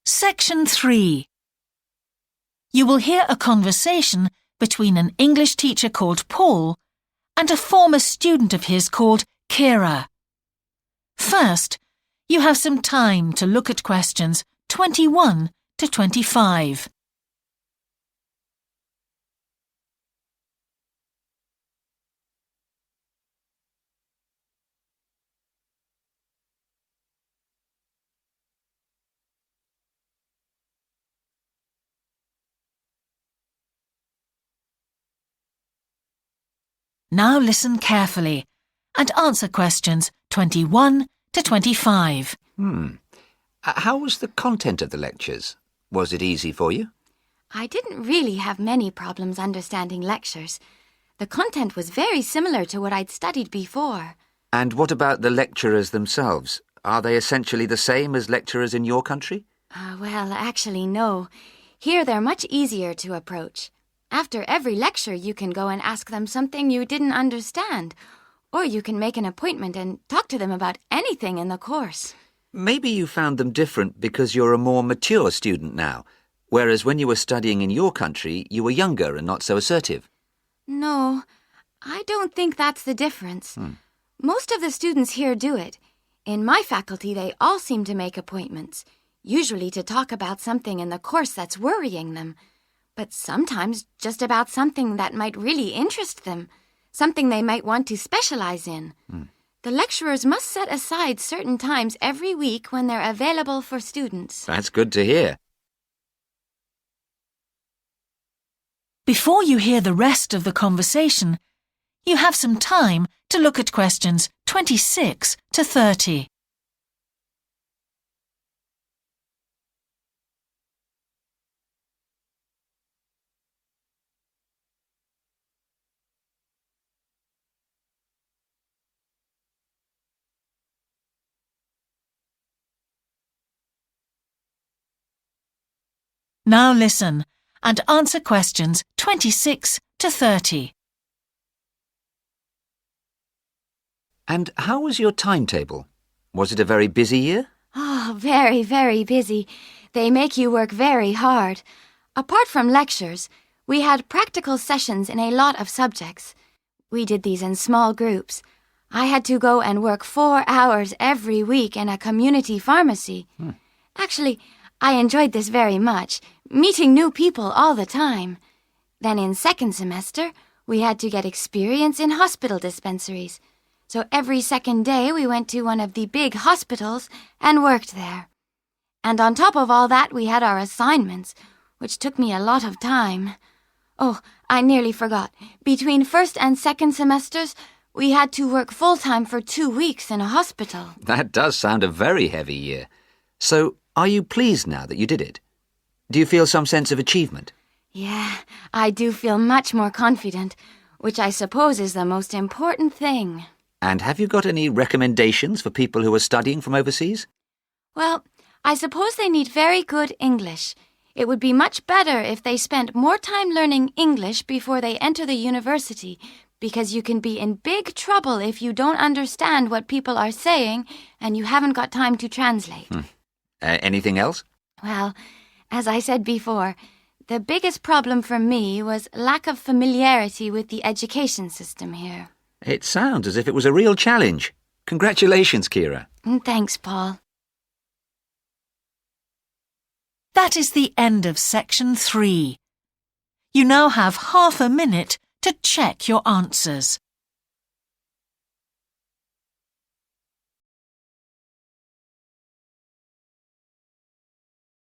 Section 3. You will hear a conversation between an English teacher called Paul and a former student of his called Kira. First, you have some time to look at questions 21 to 25. Now listen carefully and answer questions 21 to 25. How was the content of the lectures? Was it easy for you? I didn't really have many problems understanding lectures. The content was very similar to what I'd studied before. And what about the lecturers themselves? Are they essentially the same as lecturers in your country? Well, actually, no. Here they're much easier to approach. After every lecture, you can go and ask them something you didn't understand, or you can make an appointment and talk to them about anything in the course. Maybe you found them different because you're a more mature student now, whereas when you were studying in your country, you were younger and not so assertive. No, I don't think that's the difference. Most of the students here do it. In my faculty, they all seem to make appointments, usually to talk about something in the course that's worrying them, but sometimes just about something that might really interest them, something they might want to specialize in. The lecturers must set aside certain times every week when they're available for students. That's good to hear. Before you hear the rest of the conversation, you have some time to look at questions 26 to 30. Now listen and answer questions 26 to 30. And how was your timetable? Was it a very busy year? Oh, very, very busy. They make you work very hard. Apart from lectures, we had practical sessions in a lot of subjects. We did these in small groups. I had to go and work 4 hours every week in a community pharmacy. Actually, I enjoyed this very much, meeting new people all the time. Then in second semester, we had to get experience in hospital dispensaries. So every second day we went to one of the big hospitals and worked there. And on top of all that, we had our assignments, which took me a lot of time. Oh, I nearly forgot. Between first and second semesters, we had to work full-time for 2 weeks in a hospital. That does sound a very heavy year. So, are you pleased now that you did it? Do you feel some sense of achievement? Yeah, I do feel much more confident, which I suppose is the most important thing. And have you got any recommendations for people who are studying from overseas? Well, I suppose they need very good English. It would be much better if they spent more time learning English before they enter the university, because you can be in big trouble if you don't understand what people are saying and you haven't got time to translate. Anything else? Well, as I said before, the biggest problem for me was lack of familiarity with the education system here. It sounds as if it was a real challenge. Congratulations, Kira. Thanks, Paul. That is the end of section 3. You now have half a minute to check your answers.